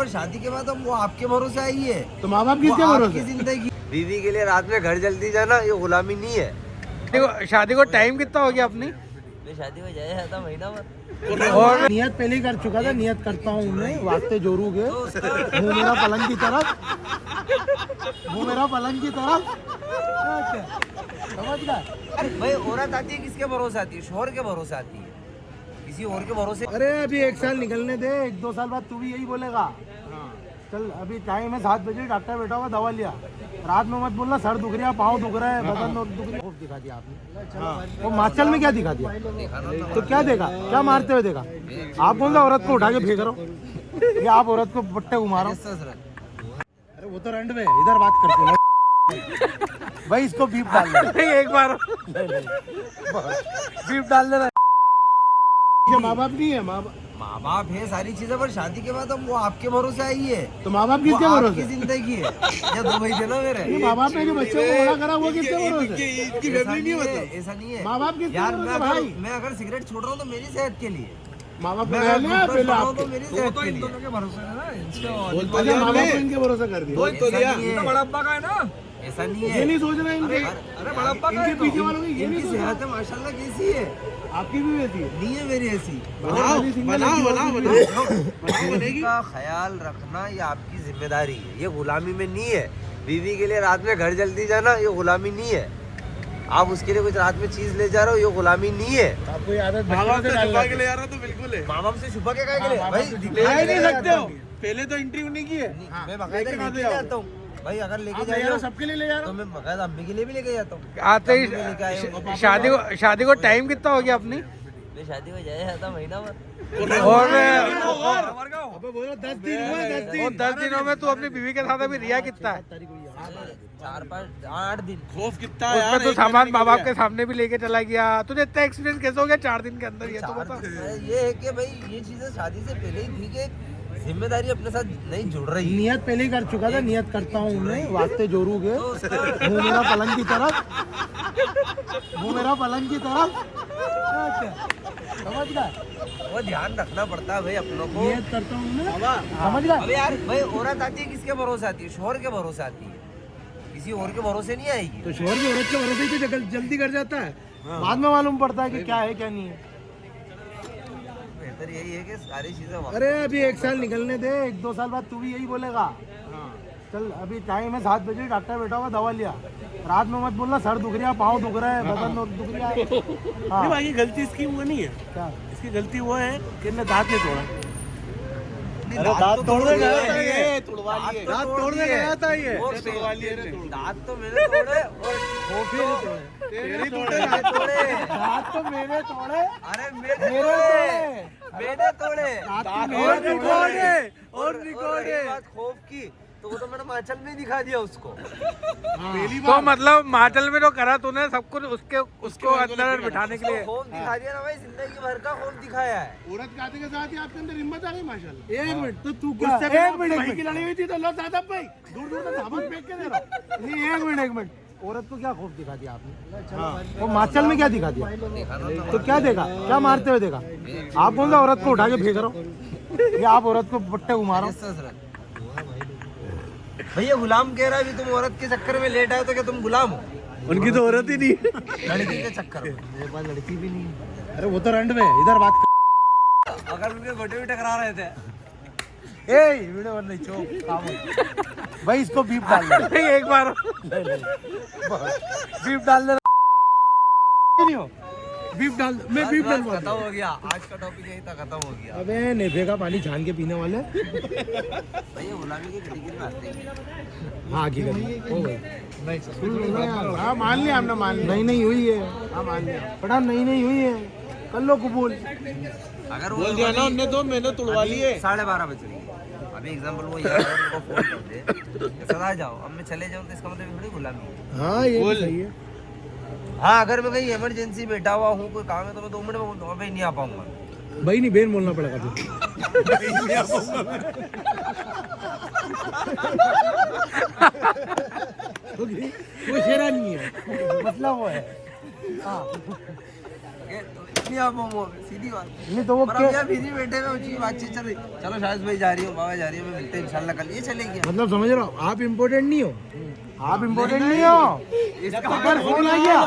और शादी के बाद हम वो आपके भरोसे आई है, तो माँ बाप किसके भरोसे? जिंदगी बीवी के लिए रात में घर जल्दी जाना ये गुलामी नहीं है। देखो शादी को टाइम कितना हो गया अपनी? शादी में जाया था महीना भर। और नियत पहले ही कर चुका था, नियत करता हूँ मैं वास्ते जोरू के वो मेरा पलंग की तरफ, वो मेरा पलंग की तरफ। समझ गया भाई औरत आती है किसके भरोसे आती है? शोहर के भरोसे आती है, किसी और के भरोसे। अरे अभी 1 साल निकलने दे, 1-2 साल बाद तू भी यही बोलेगा। चल अभी टाइम है 7 बजे, डॉक्टर बैठा हुआ, दवा लिया। रात में मत बोलना सर दुख रहा, पाँव दुख रहा है, बदन दुख रहा है। दिखा दिया आपने वो माचल में क्या दिखा दिया? तो क्या देखा, क्या मारते हुए देखा? आप बोल रहे औरत को उठा के फेंक रहे हो, या आप औरत को पट्टे घुमा रहे हो? अरे वो तो रंड में इधर बात करते हो भाई, इसको बीप डाल दे एक बार, बीप डाल देना। माँ बाप नहीं है, माँ बाप है सारी चीजें, पर शादी के बाद हम वो आपके भरोसे आई है। तो माँ बाप किसके भरोसे? जिंदगी है या दो भाई थे ना मेरे। माँ बाप ने जो बच्चों को बड़ा करा वो किसके भरोसे? ऐसा नहीं है माँ बाप किसके यार। भरोसे भाई? मैं अगर सिगरेट छोड़ रहा हूँ तो मेरी सेहत के लिए, माँ बाप मैं पहले आपके मेरी सेहत के लिए। माँ बाप इनके भरोसा कर दिया। बड़ा अब्बा का है ना, ऐसा नहीं है। ये नहीं सोच रहे इनके, अरे बड़ा अब्बा इनके पीछे वालों की ये नहीं सोच सेहत है माशाल्लाह कैसी है? आपकी भी वैसी है। नहीं है मेरी ऐसी। बनेगी का ख्याल रखना ये आपकी जिम्मेदारी है, ये गुलामी में नहीं है। बीवी के लिए रात में घर जल्दी जाना ये गुलामी नहीं है। आप उसके लिए कुछ रात में चीज ले जा रहे हो ये गुलामी नहीं है। आपको आदत माँ बाप से छुपा के ले जा रहा तो बिल्कुल है। माँ बाप से छुपा के क्या करे भाई? ले ही नहीं सकते हो। पहले तो इंटरव्यू नहीं की है। मैं बकायदा लेके जाता हूँ भाई, अगर लेके जा रहे हो सबके लिए ले जा रहा तो मैं बकायदा अम्मी के लिए भी लेके जाता हूँ। आते ही शादी को टाइम कितना हो गया अपनी? मैं शादी में जाया था महीना भर। और बोलो 10 दिन हुए, 10 दिनों में तू अपनी बीवी के साथ अभी रिया कितना है? 4-5-8 दिन। खौफ कितना है उसमें तो सामान माँ बाप के सामने भी लेके चला गया। तुझे इतना एक्सपीरियंस कैसे हो गया 4 दिन के अंदर? ये तो बता। ये है कि भाई ये चीजें शादी से पहले ही थी कि जिम्मेदारी अपने साथ नहीं जुड़ रही। नियत पहले ही कर चुका था, नियत करता हूँ मैं वास्ते जोरू के वो मेरा पलंग की तरफ, वो मेरा पलंग की तरफ। समझ गया? वो ध्यान रखना पड़ता है भाई अपनों को। नियत करता हूँ मैं, समझ गया? अबे यार भाई औरत आती है किसके भरोसे आती है? शोहर के भरोसे आती है, किसी और के भरोसे नहीं आएगी। तो शोहर की औरत के भरोसे ही तो जल्दी कर जाता है, बाद में मालूम पड़ता है कि क्या है क्या नहीं है। बेहतर यही है कि सारी चीजें अरे अभी 1 साल निकलने दे, 1-2 साल बाद तू भी यही बोलेगा। चल अभी टाइम है 7 बजे, डॉक्टर बैठा हुआ, दवा लिया। रात में मत बोलना सर दुख रहा, पाँव दुख रहा है, बदन दुख रहा है। नहीं भाई ये गलती इसकी वो नहीं है। क्या इसकी गलती वो है कि इसने दांत नहीं तोड़ा। दांत तोड़ने गया था ये, दांत तोड़ने गया था ये। दांत तो मैंने तोड़े और तेरे तोड़े दांत तो मेरे तोड़े, अरे मेरे मैंने तोड़े और निकोड़े, और रही बात खौफ की तो वो तो मैंने माचल में दिखा दिया उसको। तो मतलब माचल में तो करा तूने सब कुछ उसको अंदर बिठाने के लिए। खौफ दिखा दिया ना भाई, जिंदगी भर का खौफ दिखाया है। औरत खाते के साथ ही आपके अंदर हिम्मत आ गई माशाल्लाह। 1 मिनट तो तू क्या? 1 मिनट भाई की लड़ी हुई थी तो लो सादा भाई दूर तक सामान फेंक के दे रहा। नहीं 1 मिनट, औरत को क्या खौफ दिखा दिया आपने? वो माचल में क्या दिखा दिया? तो क्या देखा, क्या मारते हुए देखा? आप बोल रहे औरत को उठा के फेंक रहे हो, या आप औरत को पट्टे घुमा रहे हो? भैया गुलाम कह रहा है, तुम औरत के चक्कर में लेट आए तो क्या तुम गुलाम हो? उनकी तो औरत ही नहीं। लड़की के चक्कर में मेरे पास लड़की भी नहीं है। अरे वो तो रंड में इधर बात अगर उनके गोटे भी टकरा रहे थे। वीडियो बन नहीं चोप काम हो। भाई इसको बीप डाल दे एक बार, बीप डाल दे। नहीं हो बीप डाल, मैं बीप डाल। खत्म हो गया आज का टॉपिक, यही था, खत्म हो गया। अबे नेफे का पानी छान के पीने वाले। भैया गुलामी की कैटेगरी में आते हैं। हाँ की हो गई नहीं। हाँ मान लिया हमने, मान लिया। नहीं हुई है। हाँ मान लिया पढ़ा, नहीं हुई है, कर लो कबूल। अगर बोल दिया ना उनने तो मैंने तुड़वा लिए। 12:30 बज रही है अभी, एग्जाम्पल वो यार उनको फोन कर दे सदा जाओ, अब मैं चले जाऊँ तो इसका मतलब थोड़ी गुलामी है। हाँ ये भी सही है। हाँ अगर मैं कहीं इमरजेंसी बैठा हुआ हूँ, कोई काम है तो मैं 2 मिनट में बोलता हूँ भाई नहीं आ पाऊंगा। भाई नहीं बेन बोलना पड़ेगा तुझे। वो शेरा नहीं है, मतलब वो है। हाँ इतनी आप वो सीधी बात। नहीं तो वो पर अब यार बिजी बैठे हुए उसी की बातचीत चल रही। चलो शायद भाई जा रही हो, बाबा जा रही हो, मैं मिलते हैं इंशाल्लाह कल, ये चलेगी। मतलब समझ रहे हो आप इम्पोर्टेंट नहीं हो, आप इम्पोर्टेंट नहीं हो। अगर फोन आ गया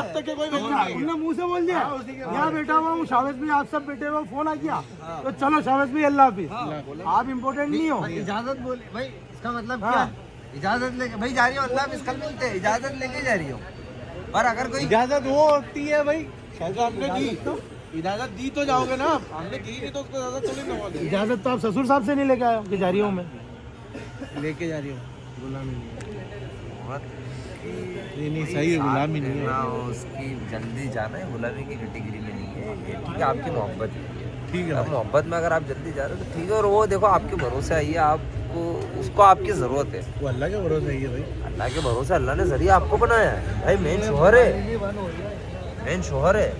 उन्होंने मुंह से बोल दिया यहाँ बैठा हुआ हूँ शावेज भाई, आप सब बैठे हुए, फोन आ गया तो चलो शावेज भाई अल्लाह हाफिज। आप इम्पोर्टेंट नहीं हो। इजाजत बोले भाई, इसका मतलब क्या? इजाजत लेके भाई जा रही हो, अल्लाह हाफिज, कल मिलते हैं, इजाजत लेके जा रही हो। पर अगर कोई इजाजत वो होती है भाई, हमने दी इजाजत दी तो जाओगे ना, हमने दी नहीं तो उसको इजाजत थोड़ी ना बोले। इजाजत तो आप ससुर साहब से नहीं लेके आए हो कि जा रही हूँ मैं, लेके जा रही हो। गुलामी नहीं सही है, गुलामी नहीं है। ना उसकी जल्दी जाना है, गुलामी की कैटेगरी में नहीं है ये। ठीक है, आपकी मोहब्बत है, ठीक है अब मोहब्बत में अगर आप जल्दी जा रहे हो तो ठीक है। और वो देखो आपके भरोसे आई है, आपको उसको आपकी ज़रूरत है। वो अल्लाह के भरोसे ही है भाई। अल्लाह के भरोसे, अल्लाह ने जरिया आपको बनाया है भाई, मेन शोहर है, मेन शोहर है।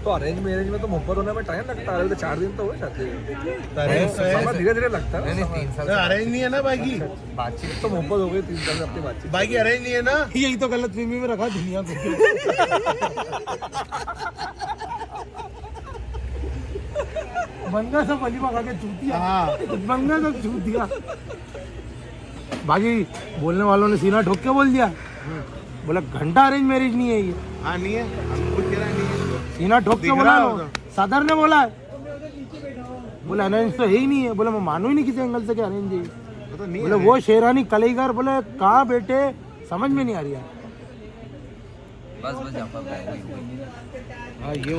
तो अरेंज मैरिज में तो मोहब्बत होने में टाइम लगता है, 4 दिन तो हुए शादी, धीरे धीरे लगता है। नहीं 3 साल अरेंज नहीं है ना बाकी, बातचीत तो मोहब्बत हो गई 3 साल में अपनी बातचीत। बाकी अरेंज नहीं है ना। यही तो गलत फहमी में रखा दुनिया को। बंगा सब अली खा के चूतिया, बंगा सब चूतिया। बाकी बोलने वालों ने सीना ठोक के बोल दिया, बोला घंटा अरेंज मैरिज नहीं है ये। हाँ नहीं है, हम खुद कह रहे हैं नहीं है। सीना ठोक के बोला लो, सदर ने बोला है, बोला अरेंज तो है ही नहीं है। बोला मैं मानू ही नहीं किसी एंगल से कि अरेंज है। वो तो नहीं बोले वो शेरानी कलेगर, बोले कहाँ बेटे समझ में नहीं आ रही है। बस जाफर भाई, हाँ ये